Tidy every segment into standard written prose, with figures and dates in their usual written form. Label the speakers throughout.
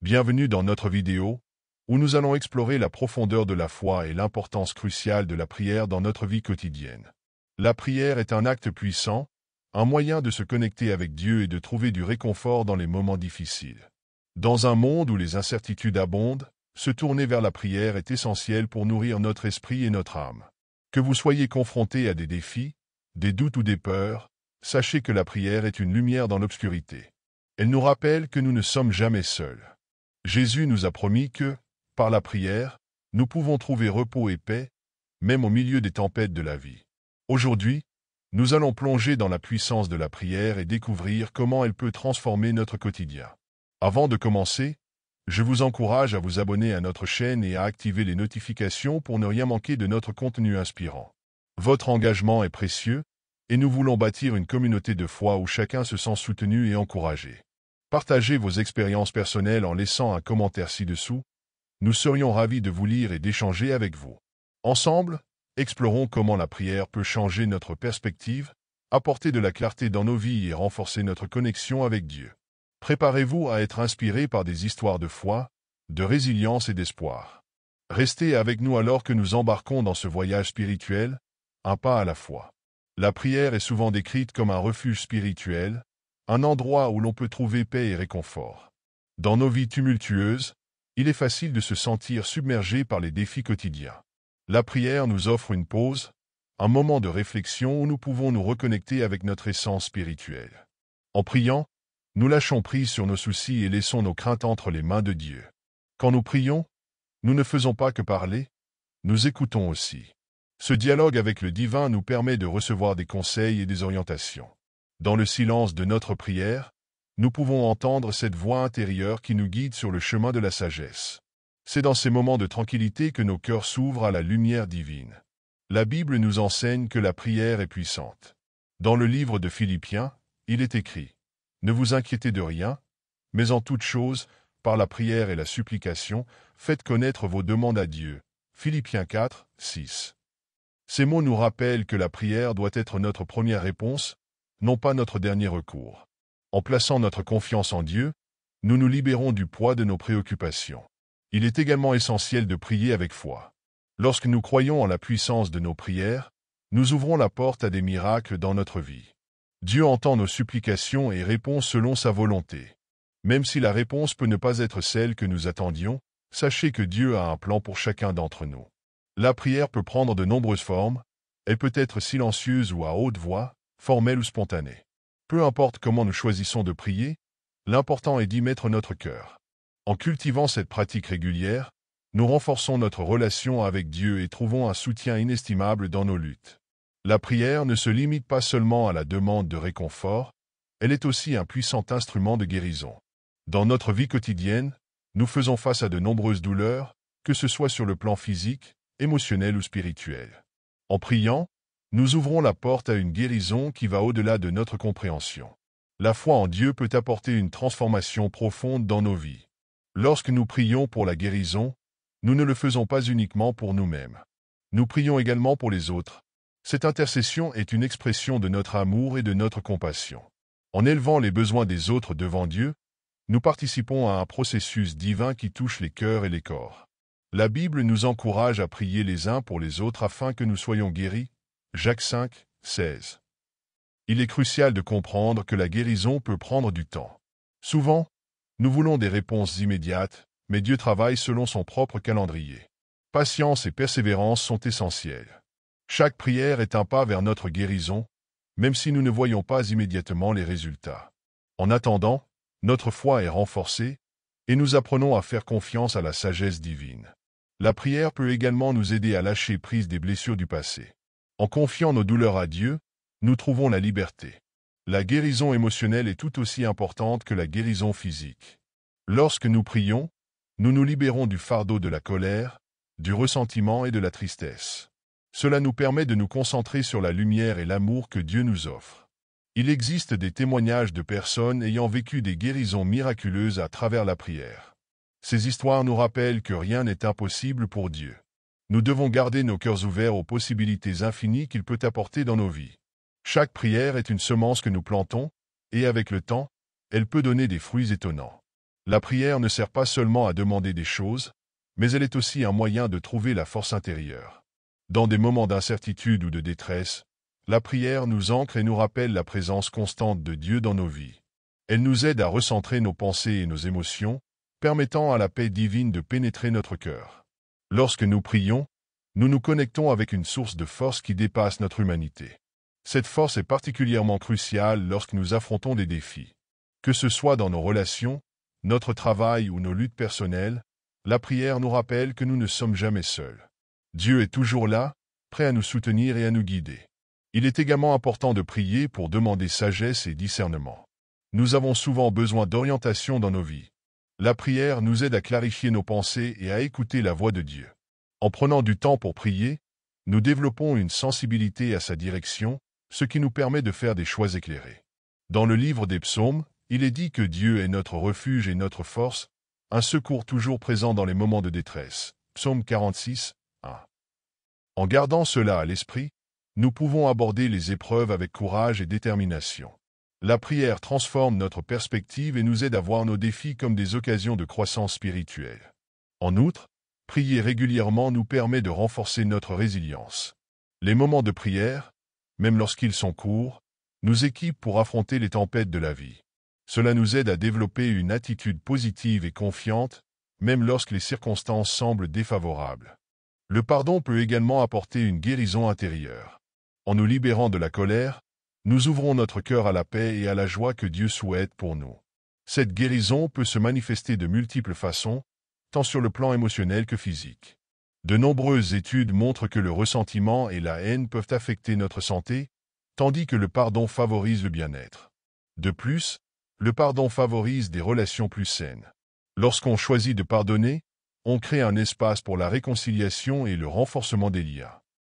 Speaker 1: Bienvenue dans notre vidéo, où nous allons explorer la profondeur de la foi et l'importance cruciale de la prière dans notre vie quotidienne. La prière est un acte puissant, un moyen de se connecter avec Dieu et de trouver du réconfort dans les moments difficiles. Dans un monde où les incertitudes abondent, se tourner vers la prière est essentiel pour nourrir notre esprit et notre âme. Que vous soyez confrontés à des défis, des doutes ou des peurs, sachez que la prière est une lumière dans l'obscurité. Elle nous rappelle que nous ne sommes jamais seuls. Jésus nous a promis que, par la prière, nous pouvons trouver repos et paix, même au milieu des tempêtes de la vie. Aujourd'hui, nous allons plonger dans la puissance de la prière et découvrir comment elle peut transformer notre quotidien. Avant de commencer, je vous encourage à vous abonner à notre chaîne et à activer les notifications pour ne rien manquer de notre contenu inspirant. Votre engagement est précieux, et nous voulons bâtir une communauté de foi où chacun se sent soutenu et encouragé. Partagez vos expériences personnelles en laissant un commentaire ci-dessous. Nous serions ravis de vous lire et d'échanger avec vous. Ensemble, explorons comment la prière peut changer notre perspective, apporter de la clarté dans nos vies et renforcer notre connexion avec Dieu. Préparez-vous à être inspiré par des histoires de foi, de résilience et d'espoir. Restez avec nous alors que nous embarquons dans ce voyage spirituel, un pas à la fois. La prière est souvent décrite comme un refuge spirituel, un endroit où l'on peut trouver paix et réconfort. Dans nos vies tumultueuses, il est facile de se sentir submergé par les défis quotidiens. La prière nous offre une pause, un moment de réflexion où nous pouvons nous reconnecter avec notre essence spirituelle. En priant, nous lâchons prise sur nos soucis et laissons nos craintes entre les mains de Dieu. Quand nous prions, nous ne faisons pas que parler, nous écoutons aussi. Ce dialogue avec le divin nous permet de recevoir des conseils et des orientations. Dans le silence de notre prière, nous pouvons entendre cette voix intérieure qui nous guide sur le chemin de la sagesse. C'est dans ces moments de tranquillité que nos cœurs s'ouvrent à la lumière divine. La Bible nous enseigne que la prière est puissante. Dans le livre de Philippiens, il est écrit « Ne vous inquiétez de rien, mais en toute chose, par la prière et la supplication, faites connaître vos demandes à Dieu. » Philippiens 4, 6. Ces mots nous rappellent que la prière doit être notre première réponse, non pas notre dernier recours. En plaçant notre confiance en Dieu, nous nous libérons du poids de nos préoccupations. Il est également essentiel de prier avec foi. Lorsque nous croyons en la puissance de nos prières, nous ouvrons la porte à des miracles dans notre vie. Dieu entend nos supplications et répond selon sa volonté. Même si la réponse peut ne pas être celle que nous attendions, sachez que Dieu a un plan pour chacun d'entre nous. La prière peut prendre de nombreuses formes, elle peut être silencieuse ou à haute voix, formelle ou spontanée. Peu importe comment nous choisissons de prier, l'important est d'y mettre notre cœur. En cultivant cette pratique régulière, nous renforçons notre relation avec Dieu et trouvons un soutien inestimable dans nos luttes. La prière ne se limite pas seulement à la demande de réconfort, elle est aussi un puissant instrument de guérison. Dans notre vie quotidienne, nous faisons face à de nombreuses douleurs, que ce soit sur le plan physique, émotionnel ou spirituel. En priant, nous ouvrons la porte à une guérison qui va au-delà de notre compréhension. La foi en Dieu peut apporter une transformation profonde dans nos vies. Lorsque nous prions pour la guérison, nous ne le faisons pas uniquement pour nous-mêmes. Nous prions également pour les autres. Cette intercession est une expression de notre amour et de notre compassion. En élevant les besoins des autres devant Dieu, nous participons à un processus divin qui touche les cœurs et les corps. La Bible nous encourage à prier les uns pour les autres afin que nous soyons guéris. Jacques 5, 16. Il est crucial de comprendre que la guérison peut prendre du temps. Souvent, nous voulons des réponses immédiates, mais Dieu travaille selon son propre calendrier. Patience et persévérance sont essentielles. Chaque prière est un pas vers notre guérison, même si nous ne voyons pas immédiatement les résultats. En attendant, notre foi est renforcée, et nous apprenons à faire confiance à la sagesse divine. La prière peut également nous aider à lâcher prise des blessures du passé. En confiant nos douleurs à Dieu, nous trouvons la liberté. La guérison émotionnelle est tout aussi importante que la guérison physique. Lorsque nous prions, nous nous libérons du fardeau de la colère, du ressentiment et de la tristesse. Cela nous permet de nous concentrer sur la lumière et l'amour que Dieu nous offre. Il existe des témoignages de personnes ayant vécu des guérisons miraculeuses à travers la prière. Ces histoires nous rappellent que rien n'est impossible pour Dieu. Nous devons garder nos cœurs ouverts aux possibilités infinies qu'il peut apporter dans nos vies. Chaque prière est une semence que nous plantons, et avec le temps, elle peut donner des fruits étonnants. La prière ne sert pas seulement à demander des choses, mais elle est aussi un moyen de trouver la force intérieure. Dans des moments d'incertitude ou de détresse, la prière nous ancre et nous rappelle la présence constante de Dieu dans nos vies. Elle nous aide à recentrer nos pensées et nos émotions, permettant à la paix divine de pénétrer notre cœur. Lorsque nous prions, nous nous connectons avec une source de force qui dépasse notre humanité. Cette force est particulièrement cruciale lorsque nous affrontons des défis. Que ce soit dans nos relations, notre travail ou nos luttes personnelles, la prière nous rappelle que nous ne sommes jamais seuls. Dieu est toujours là, prêt à nous soutenir et à nous guider. Il est également important de prier pour demander sagesse et discernement. Nous avons souvent besoin d'orientation dans nos vies. La prière nous aide à clarifier nos pensées et à écouter la voix de Dieu. En prenant du temps pour prier, nous développons une sensibilité à sa direction, ce qui nous permet de faire des choix éclairés. Dans le livre des psaumes, il est dit que Dieu est notre refuge et notre force, un secours toujours présent dans les moments de détresse. Psaume 46, 1. En gardant cela à l'esprit, nous pouvons aborder les épreuves avec courage et détermination. La prière transforme notre perspective et nous aide à voir nos défis comme des occasions de croissance spirituelle. En outre, prier régulièrement nous permet de renforcer notre résilience. Les moments de prière, même lorsqu'ils sont courts, nous équipent pour affronter les tempêtes de la vie. Cela nous aide à développer une attitude positive et confiante, même lorsque les circonstances semblent défavorables. Le pardon peut également apporter une guérison intérieure. En nous libérant de la colère, nous ouvrons notre cœur à la paix et à la joie que Dieu souhaite pour nous. Cette guérison peut se manifester de multiples façons, tant sur le plan émotionnel que physique. De nombreuses études montrent que le ressentiment et la haine peuvent affecter notre santé, tandis que le pardon favorise le bien-être. De plus, le pardon favorise des relations plus saines. Lorsqu'on choisit de pardonner, on crée un espace pour la réconciliation et le renforcement des liens.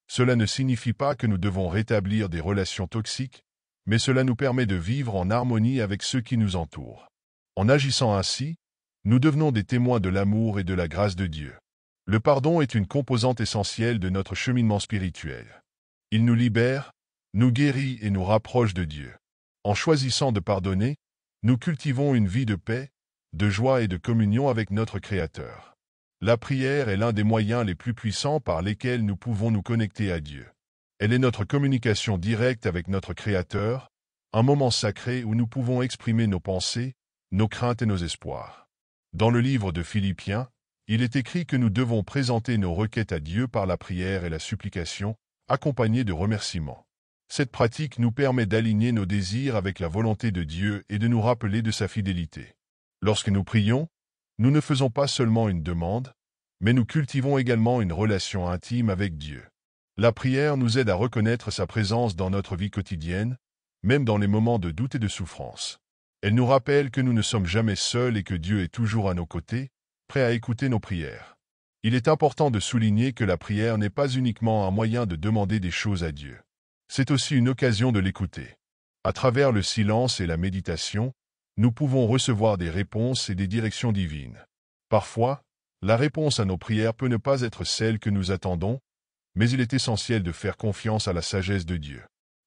Speaker 1: Cela ne signifie pas que nous devons rétablir des relations toxiques, mais cela nous permet de vivre en harmonie avec ceux qui nous entourent. En agissant ainsi, nous devenons des témoins de l'amour et de la grâce de Dieu. Le pardon est une composante essentielle de notre cheminement spirituel. Il nous libère, nous guérit et nous rapproche de Dieu. En choisissant de pardonner, nous cultivons une vie de paix, de joie et de communion avec notre Créateur. La prière est l'un des moyens les plus puissants par lesquels nous pouvons nous connecter à Dieu. Elle est notre communication directe avec notre Créateur, un moment sacré où nous pouvons exprimer nos pensées, nos craintes et nos espoirs. Dans le livre de Philippiens, il est écrit que nous devons présenter nos requêtes à Dieu par la prière et la supplication, accompagnées de remerciements. Cette pratique nous permet d'aligner nos désirs avec la volonté de Dieu et de nous rappeler de sa fidélité. Lorsque nous prions, nous ne faisons pas seulement une demande, mais nous cultivons également une relation intime avec Dieu. La prière nous aide à reconnaître sa présence dans notre vie quotidienne, même dans les moments de doute et de souffrance. Elle nous rappelle que nous ne sommes jamais seuls et que Dieu est toujours à nos côtés, prêt à écouter nos prières. Il est important de souligner que la prière n'est pas uniquement un moyen de demander des choses à Dieu. C'est aussi une occasion de l'écouter. À travers le silence et la méditation, nous pouvons recevoir des réponses et des directions divines. Parfois, la réponse à nos prières peut ne pas être celle que nous attendons, mais il est essentiel de faire confiance à la sagesse de Dieu.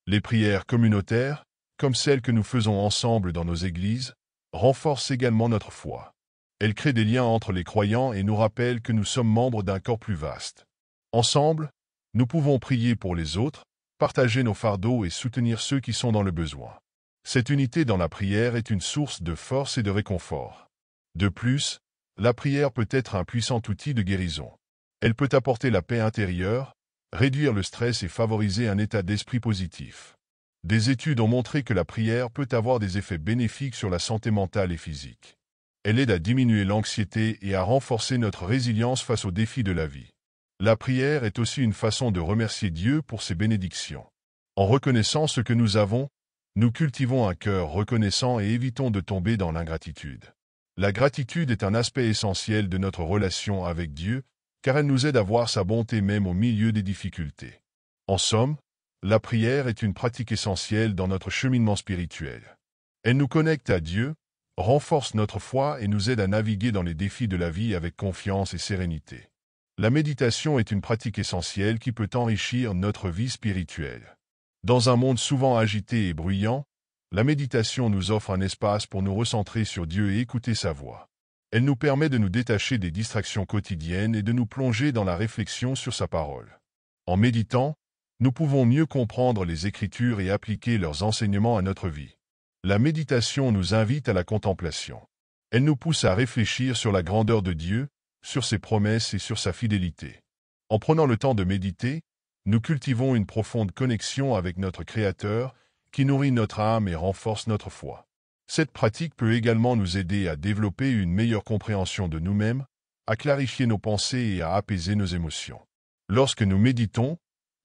Speaker 1: Les prières communautaires, comme celles que nous faisons ensemble dans nos églises, renforcent également notre foi. Elles créent des liens entre les croyants et nous rappellent que nous sommes membres d'un corps plus vaste. Ensemble, nous pouvons prier pour les autres, partager nos fardeaux et soutenir ceux qui sont dans le besoin. Cette unité dans la prière est une source de force et de réconfort. De plus, la prière peut être un puissant outil de guérison. Elle peut apporter la paix intérieure, réduire le stress et favoriser un état d'esprit positif. Des études ont montré que la prière peut avoir des effets bénéfiques sur la santé mentale et physique. Elle aide à diminuer l'anxiété et à renforcer notre résilience face aux défis de la vie. La prière est aussi une façon de remercier Dieu pour ses bénédictions. En reconnaissant ce que nous avons, nous cultivons un cœur reconnaissant et évitons de tomber dans l'ingratitude. La gratitude est un aspect essentiel de notre relation avec Dieu, car elle nous aide à voir sa bonté même au milieu des difficultés. En somme, la prière est une pratique essentielle dans notre cheminement spirituel. Elle nous connecte à Dieu, renforce notre foi et nous aide à naviguer dans les défis de la vie avec confiance et sérénité. La méditation est une pratique essentielle qui peut enrichir notre vie spirituelle. Dans un monde souvent agité et bruyant, la méditation nous offre un espace pour nous recentrer sur Dieu et écouter sa voix. Elle nous permet de nous détacher des distractions quotidiennes et de nous plonger dans la réflexion sur sa parole. En méditant, nous pouvons mieux comprendre les Écritures et appliquer leurs enseignements à notre vie. La méditation nous invite à la contemplation. Elle nous pousse à réfléchir sur la grandeur de Dieu, sur ses promesses et sur sa fidélité. En prenant le temps de méditer, nous cultivons une profonde connexion avec notre Créateur qui nourrit notre âme et renforce notre foi. Cette pratique peut également nous aider à développer une meilleure compréhension de nous-mêmes, à clarifier nos pensées et à apaiser nos émotions. Lorsque nous méditons,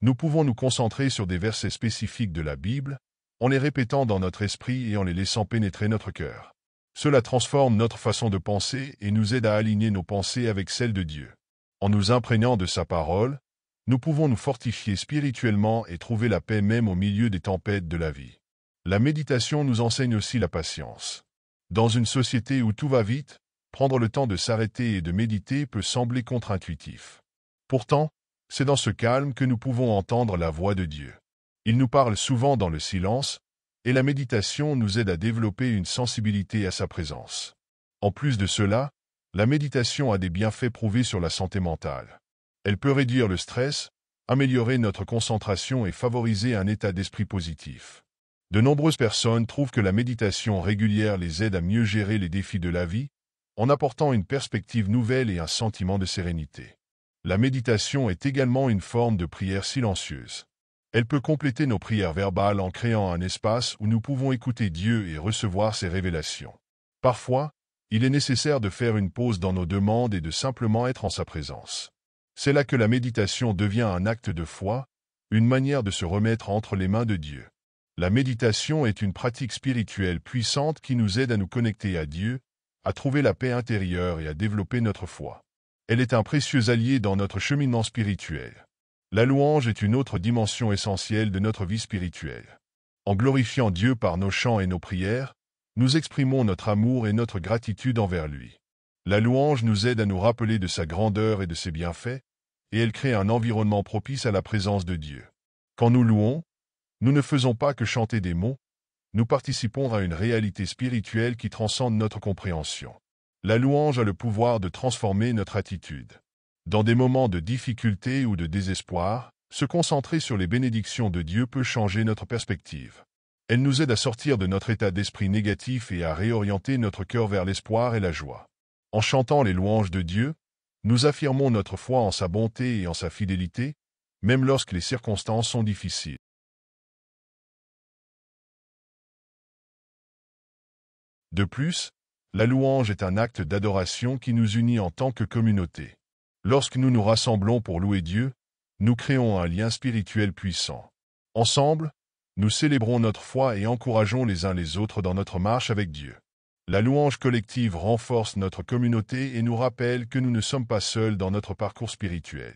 Speaker 1: nous pouvons nous concentrer sur des versets spécifiques de la Bible, en les répétant dans notre esprit et en les laissant pénétrer notre cœur. Cela transforme notre façon de penser et nous aide à aligner nos pensées avec celles de Dieu. En nous imprégnant de sa parole, nous pouvons nous fortifier spirituellement et trouver la paix même au milieu des tempêtes de la vie. La méditation nous enseigne aussi la patience. Dans une société où tout va vite, prendre le temps de s'arrêter et de méditer peut sembler contre-intuitif. Pourtant, c'est dans ce calme que nous pouvons entendre la voix de Dieu. Il nous parle souvent dans le silence, et la méditation nous aide à développer une sensibilité à sa présence. En plus de cela, la méditation a des bienfaits prouvés sur la santé mentale. Elle peut réduire le stress, améliorer notre concentration et favoriser un état d'esprit positif. De nombreuses personnes trouvent que la méditation régulière les aide à mieux gérer les défis de la vie, en apportant une perspective nouvelle et un sentiment de sérénité. La méditation est également une forme de prière silencieuse. Elle peut compléter nos prières verbales en créant un espace où nous pouvons écouter Dieu et recevoir ses révélations. Parfois, il est nécessaire de faire une pause dans nos demandes et de simplement être en sa présence. C'est là que la méditation devient un acte de foi, une manière de se remettre entre les mains de Dieu. La méditation est une pratique spirituelle puissante qui nous aide à nous connecter à Dieu, à trouver la paix intérieure et à développer notre foi. Elle est un précieux allié dans notre cheminement spirituel. La louange est une autre dimension essentielle de notre vie spirituelle. En glorifiant Dieu par nos chants et nos prières, nous exprimons notre amour et notre gratitude envers lui. La louange nous aide à nous rappeler de sa grandeur et de ses bienfaits, et elle crée un environnement propice à la présence de Dieu. Quand nous louons, nous ne faisons pas que chanter des mots, nous participons à une réalité spirituelle qui transcende notre compréhension. La louange a le pouvoir de transformer notre attitude. Dans des moments de difficulté ou de désespoir, se concentrer sur les bénédictions de Dieu peut changer notre perspective. Elle nous aide à sortir de notre état d'esprit négatif et à réorienter notre cœur vers l'espoir et la joie. En chantant les louanges de Dieu, nous affirmons notre foi en sa bonté et en sa fidélité, même lorsque les circonstances sont difficiles. De plus, la louange est un acte d'adoration qui nous unit en tant que communauté. Lorsque nous nous rassemblons pour louer Dieu, nous créons un lien spirituel puissant. Ensemble, nous célébrons notre foi et encourageons les uns les autres dans notre marche avec Dieu. La louange collective renforce notre communauté et nous rappelle que nous ne sommes pas seuls dans notre parcours spirituel.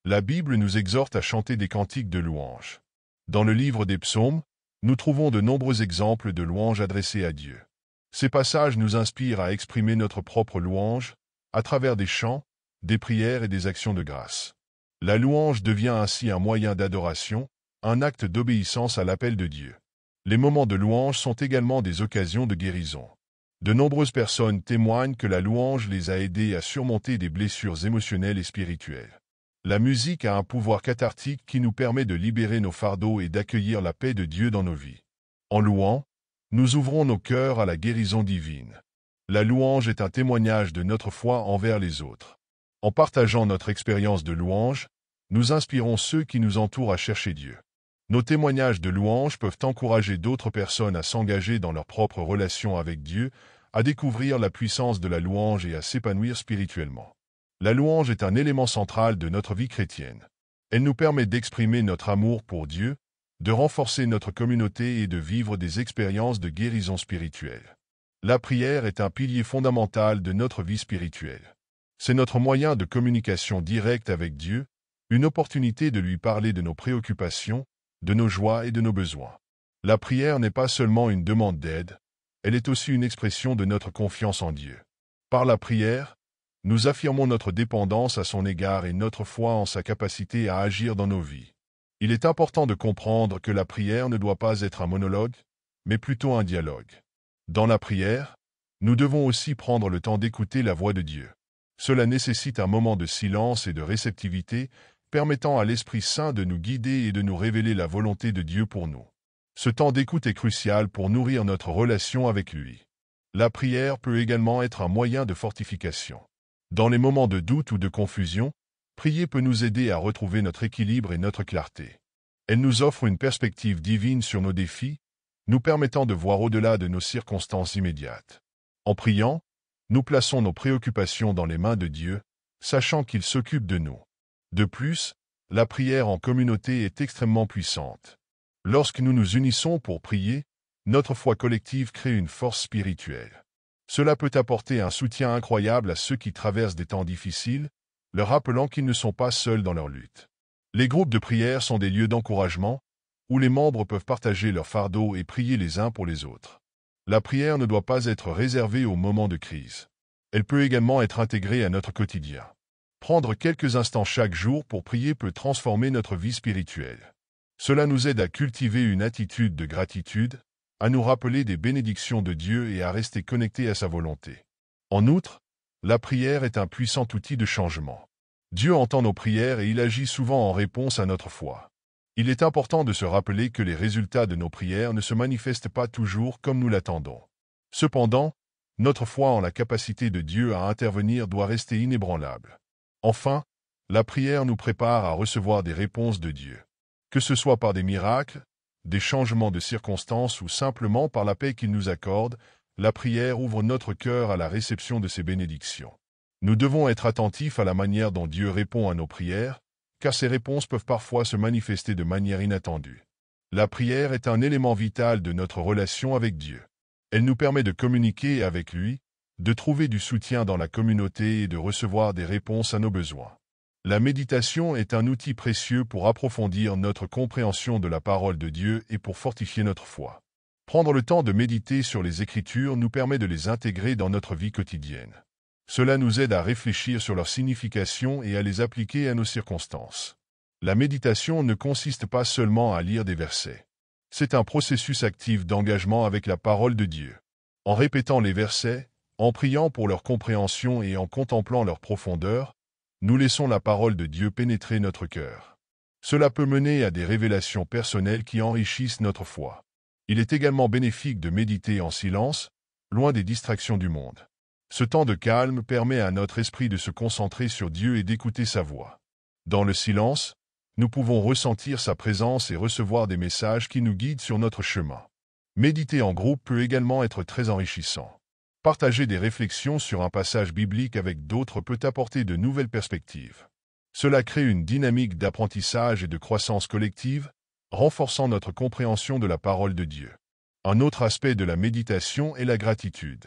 Speaker 1: La Bible nous exhorte à chanter des cantiques de louange. Dans le livre des psaumes, nous trouvons de nombreux exemples de louanges adressées à Dieu. Ces passages nous inspirent à exprimer notre propre louange, à travers des chants, des prières et des actions de grâce. La louange devient ainsi un moyen d'adoration, un acte d'obéissance à l'appel de Dieu. Les moments de louange sont également des occasions de guérison. De nombreuses personnes témoignent que la louange les a aidés à surmonter des blessures émotionnelles et spirituelles. La musique a un pouvoir cathartique qui nous permet de libérer nos fardeaux et d'accueillir la paix de Dieu dans nos vies. En louant, nous ouvrons nos cœurs à la guérison divine. La louange est un témoignage de notre foi envers les autres. En partageant notre expérience de louange, nous inspirons ceux qui nous entourent à chercher Dieu. Nos témoignages de louange peuvent encourager d'autres personnes à s'engager dans leur propre relation avec Dieu, à découvrir la puissance de la louange et à s'épanouir spirituellement. La louange est un élément central de notre vie chrétienne. Elle nous permet d'exprimer notre amour pour Dieu, de renforcer notre communauté et de vivre des expériences de guérison spirituelle. La prière est un pilier fondamental de notre vie spirituelle. C'est notre moyen de communication directe avec Dieu, une opportunité de lui parler de nos préoccupations, de nos joies et de nos besoins. La prière n'est pas seulement une demande d'aide, elle est aussi une expression de notre confiance en Dieu. Par la prière, nous affirmons notre dépendance à son égard et notre foi en sa capacité à agir dans nos vies. Il est important de comprendre que la prière ne doit pas être un monologue, mais plutôt un dialogue. Dans la prière, nous devons aussi prendre le temps d'écouter la voix de Dieu. Cela nécessite un moment de silence et de réceptivité, permettant à l'Esprit Saint de nous guider et de nous révéler la volonté de Dieu pour nous. Ce temps d'écoute est crucial pour nourrir notre relation avec lui. La prière peut également être un moyen de fortification. Dans les moments de doute ou de confusion, prier peut nous aider à retrouver notre équilibre et notre clarté. Elle nous offre une perspective divine sur nos défis, nous permettant de voir au-delà de nos circonstances immédiates. En priant, nous plaçons nos préoccupations dans les mains de Dieu, sachant qu'il s'occupe de nous. De plus, la prière en communauté est extrêmement puissante. Lorsque nous nous unissons pour prier, notre foi collective crée une force spirituelle. Cela peut apporter un soutien incroyable à ceux qui traversent des temps difficiles, leur rappelant qu'ils ne sont pas seuls dans leur lutte. Les groupes de prière sont des lieux d'encouragement, où les membres peuvent partager leurs fardeaux et prier les uns pour les autres. La prière ne doit pas être réservée aux moments de crise. Elle peut également être intégrée à notre quotidien. Prendre quelques instants chaque jour pour prier peut transformer notre vie spirituelle. Cela nous aide à cultiver une attitude de gratitude, à nous rappeler des bénédictions de Dieu et à rester connectés à sa volonté. En outre, la prière est un puissant outil de changement. Dieu entend nos prières et il agit souvent en réponse à notre foi. Il est important de se rappeler que les résultats de nos prières ne se manifestent pas toujours comme nous l'attendons. Cependant, notre foi en la capacité de Dieu à intervenir doit rester inébranlable. Enfin, la prière nous prépare à recevoir des réponses de Dieu. Que ce soit par des miracles, des changements de circonstances ou simplement par la paix qu'il nous accorde, la prière ouvre notre cœur à la réception de ses bénédictions. Nous devons être attentifs à la manière dont Dieu répond à nos prières, car ces réponses peuvent parfois se manifester de manière inattendue. La prière est un élément vital de notre relation avec Dieu. Elle nous permet de communiquer avec lui, de trouver du soutien dans la communauté et de recevoir des réponses à nos besoins. La méditation est un outil précieux pour approfondir notre compréhension de la parole de Dieu et pour fortifier notre foi. Prendre le temps de méditer sur les Écritures nous permet de les intégrer dans notre vie quotidienne. Cela nous aide à réfléchir sur leur signification et à les appliquer à nos circonstances. La méditation ne consiste pas seulement à lire des versets. C'est un processus actif d'engagement avec la parole de Dieu. En répétant les versets, en priant pour leur compréhension et en contemplant leur profondeur, nous laissons la parole de Dieu pénétrer notre cœur. Cela peut mener à des révélations personnelles qui enrichissent notre foi. Il est également bénéfique de méditer en silence, loin des distractions du monde. Ce temps de calme permet à notre esprit de se concentrer sur Dieu et d'écouter sa voix. Dans le silence, nous pouvons ressentir sa présence et recevoir des messages qui nous guident sur notre chemin. Méditer en groupe peut également être très enrichissant. Partager des réflexions sur un passage biblique avec d'autres peut apporter de nouvelles perspectives. Cela crée une dynamique d'apprentissage et de croissance collective, renforçant notre compréhension de la parole de Dieu. Un autre aspect de la méditation est la gratitude.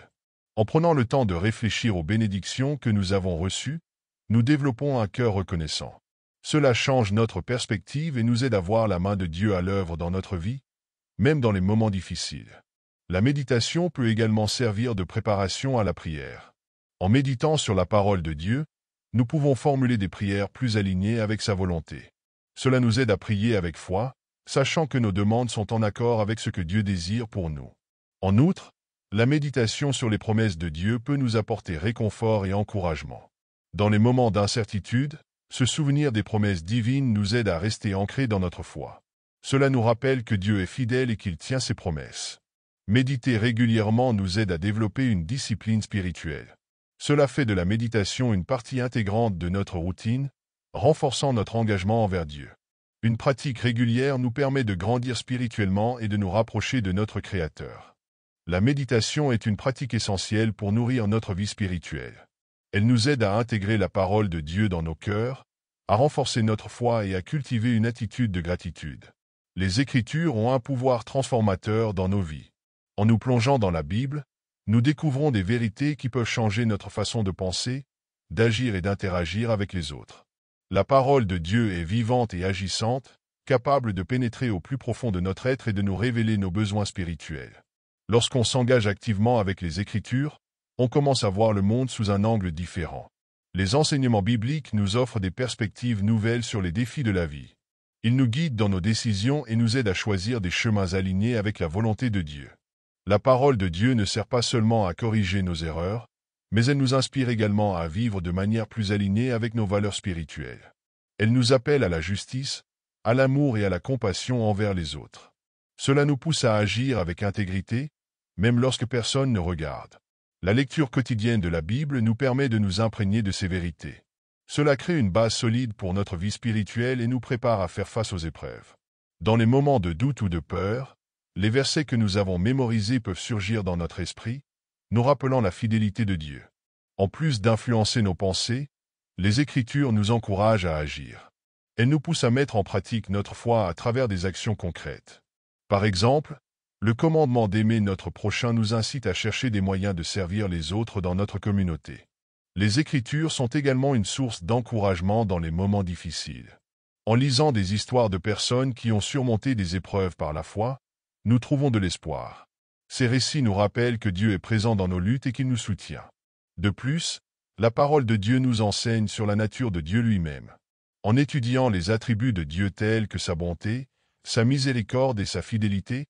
Speaker 1: En prenant le temps de réfléchir aux bénédictions que nous avons reçues, nous développons un cœur reconnaissant. Cela change notre perspective et nous aide à voir la main de Dieu à l'œuvre dans notre vie, même dans les moments difficiles. La méditation peut également servir de préparation à la prière. En méditant sur la parole de Dieu, nous pouvons formuler des prières plus alignées avec sa volonté. Cela nous aide à prier avec foi, sachant que nos demandes sont en accord avec ce que Dieu désire pour nous. En outre, la méditation sur les promesses de Dieu peut nous apporter réconfort et encouragement. Dans les moments d'incertitude, ce souvenir des promesses divines nous aide à rester ancrés dans notre foi. Cela nous rappelle que Dieu est fidèle et qu'il tient ses promesses. Méditer régulièrement nous aide à développer une discipline spirituelle. Cela fait de la méditation une partie intégrante de notre routine, renforçant notre engagement envers Dieu. Une pratique régulière nous permet de grandir spirituellement et de nous rapprocher de notre Créateur. La méditation est une pratique essentielle pour nourrir notre vie spirituelle. Elle nous aide à intégrer la parole de Dieu dans nos cœurs, à renforcer notre foi et à cultiver une attitude de gratitude. Les Écritures ont un pouvoir transformateur dans nos vies. En nous plongeant dans la Bible, nous découvrons des vérités qui peuvent changer notre façon de penser, d'agir et d'interagir avec les autres. La parole de Dieu est vivante et agissante, capable de pénétrer au plus profond de notre être et de nous révéler nos besoins spirituels. Lorsqu'on s'engage activement avec les Écritures, on commence à voir le monde sous un angle différent. Les enseignements bibliques nous offrent des perspectives nouvelles sur les défis de la vie. Ils nous guident dans nos décisions et nous aident à choisir des chemins alignés avec la volonté de Dieu. La parole de Dieu ne sert pas seulement à corriger nos erreurs, mais elle nous inspire également à vivre de manière plus alignée avec nos valeurs spirituelles. Elle nous appelle à la justice, à l'amour et à la compassion envers les autres. Cela nous pousse à agir avec intégrité, même lorsque personne ne regarde. La lecture quotidienne de la Bible nous permet de nous imprégner de ces vérités. Cela crée une base solide pour notre vie spirituelle et nous prépare à faire face aux épreuves. Dans les moments de doute ou de peur, les versets que nous avons mémorisés peuvent surgir dans notre esprit, nous rappelant la fidélité de Dieu. En plus d'influencer nos pensées, les Écritures nous encouragent à agir. Elles nous poussent à mettre en pratique notre foi à travers des actions concrètes. Par exemple, le commandement d'aimer notre prochain nous incite à chercher des moyens de servir les autres dans notre communauté. Les Écritures sont également une source d'encouragement dans les moments difficiles. En lisant des histoires de personnes qui ont surmonté des épreuves par la foi, nous trouvons de l'espoir. Ces récits nous rappellent que Dieu est présent dans nos luttes et qu'il nous soutient. De plus, la parole de Dieu nous enseigne sur la nature de Dieu lui-même. En étudiant les attributs de Dieu tels que sa bonté, sa miséricorde et sa fidélité,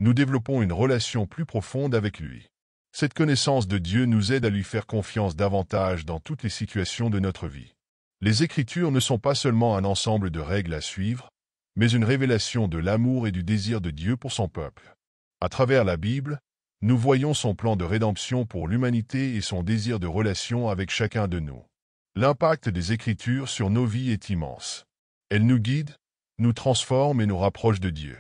Speaker 1: nous développons une relation plus profonde avec lui. Cette connaissance de Dieu nous aide à lui faire confiance davantage dans toutes les situations de notre vie. Les Écritures ne sont pas seulement un ensemble de règles à suivre, mais une révélation de l'amour et du désir de Dieu pour son peuple. À travers la Bible, nous voyons son plan de rédemption pour l'humanité et son désir de relation avec chacun de nous. L'impact des Écritures sur nos vies est immense. Elles nous guident, nous transforment et nous rapprochent de Dieu.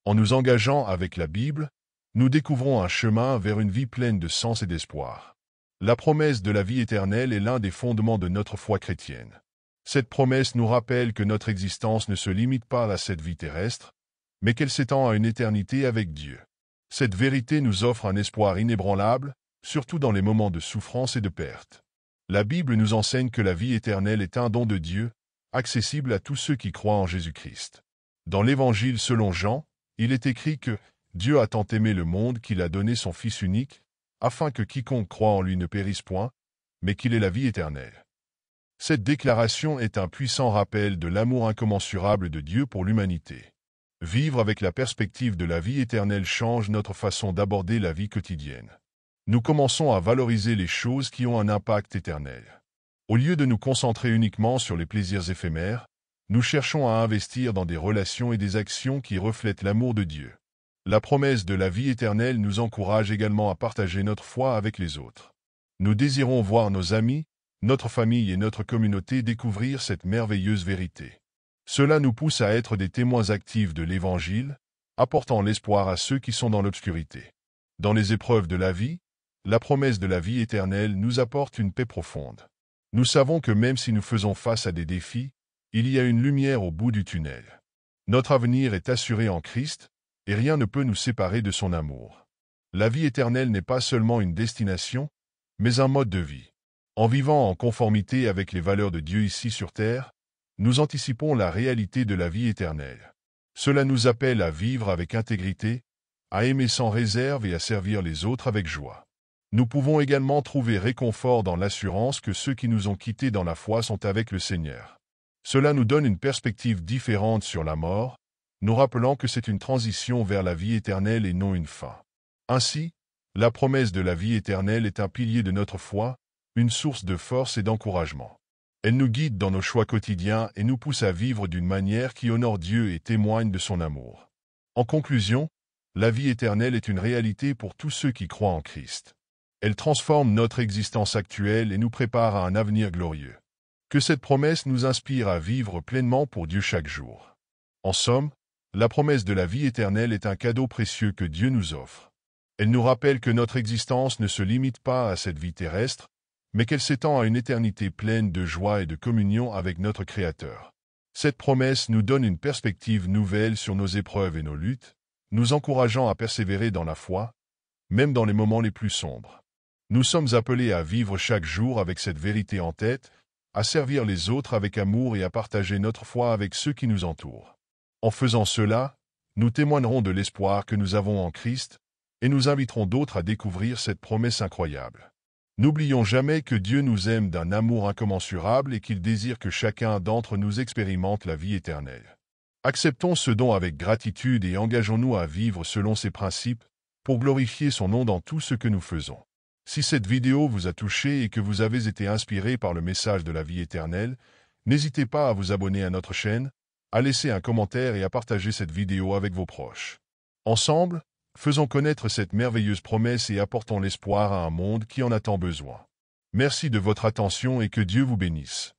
Speaker 1: En nous engageant avec la Bible, nous découvrons un chemin vers une vie pleine de sens et d'espoir. La promesse de la vie éternelle est l'un des fondements de notre foi chrétienne. Cette promesse nous rappelle que notre existence ne se limite pas à cette vie terrestre, mais qu'elle s'étend à une éternité avec Dieu. Cette vérité nous offre un espoir inébranlable, surtout dans les moments de souffrance et de perte. La Bible nous enseigne que la vie éternelle est un don de Dieu, accessible à tous ceux qui croient en Jésus-Christ. Dans l'Évangile selon Jean, il est écrit que Dieu a tant aimé le monde qu'il a donné son Fils unique, afin que quiconque croit en lui ne périsse point, mais qu'il ait la vie éternelle. Cette déclaration est un puissant rappel de l'amour incommensurable de Dieu pour l'humanité. Vivre avec la perspective de la vie éternelle change notre façon d'aborder la vie quotidienne. Nous commençons à valoriser les choses qui ont un impact éternel. Au lieu de nous concentrer uniquement sur les plaisirs éphémères, nous cherchons à investir dans des relations et des actions qui reflètent l'amour de Dieu. La promesse de la vie éternelle nous encourage également à partager notre foi avec les autres. Nous désirons voir nos amis, notre famille et notre communauté découvrir cette merveilleuse vérité. Cela nous pousse à être des témoins actifs de l'Évangile, apportant l'espoir à ceux qui sont dans l'obscurité. Dans les épreuves de la vie, la promesse de la vie éternelle nous apporte une paix profonde. Nous savons que même si nous faisons face à des défis, il y a une lumière au bout du tunnel. Notre avenir est assuré en Christ, et rien ne peut nous séparer de son amour. La vie éternelle n'est pas seulement une destination, mais un mode de vie. En vivant en conformité avec les valeurs de Dieu ici sur terre, nous anticipons la réalité de la vie éternelle. Cela nous appelle à vivre avec intégrité, à aimer sans réserve et à servir les autres avec joie. Nous pouvons également trouver réconfort dans l'assurance que ceux qui nous ont quittés dans la foi sont avec le Seigneur. Cela nous donne une perspective différente sur la mort, nous rappelant que c'est une transition vers la vie éternelle et non une fin. Ainsi, la promesse de la vie éternelle est un pilier de notre foi, une source de force et d'encouragement. Elle nous guide dans nos choix quotidiens et nous pousse à vivre d'une manière qui honore Dieu et témoigne de son amour. En conclusion, la vie éternelle est une réalité pour tous ceux qui croient en Christ. Elle transforme notre existence actuelle et nous prépare à un avenir glorieux. Que cette promesse nous inspire à vivre pleinement pour Dieu chaque jour. En somme, la promesse de la vie éternelle est un cadeau précieux que Dieu nous offre. Elle nous rappelle que notre existence ne se limite pas à cette vie terrestre, mais qu'elle s'étend à une éternité pleine de joie et de communion avec notre Créateur. Cette promesse nous donne une perspective nouvelle sur nos épreuves et nos luttes, nous encourageant à persévérer dans la foi, même dans les moments les plus sombres. Nous sommes appelés à vivre chaque jour avec cette vérité en tête, à servir les autres avec amour et à partager notre foi avec ceux qui nous entourent. En faisant cela, nous témoignerons de l'espoir que nous avons en Christ, et nous inviterons d'autres à découvrir cette promesse incroyable. N'oublions jamais que Dieu nous aime d'un amour incommensurable et qu'il désire que chacun d'entre nous expérimente la vie éternelle. Acceptons ce don avec gratitude et engageons-nous à vivre selon ses principes, pour glorifier son nom dans tout ce que nous faisons. Si cette vidéo vous a touché et que vous avez été inspiré par le message de la vie éternelle, n'hésitez pas à vous abonner à notre chaîne, à laisser un commentaire et à partager cette vidéo avec vos proches. Ensemble, faisons connaître cette merveilleuse promesse et apportons l'espoir à un monde qui en a tant besoin. Merci de votre attention et que Dieu vous bénisse.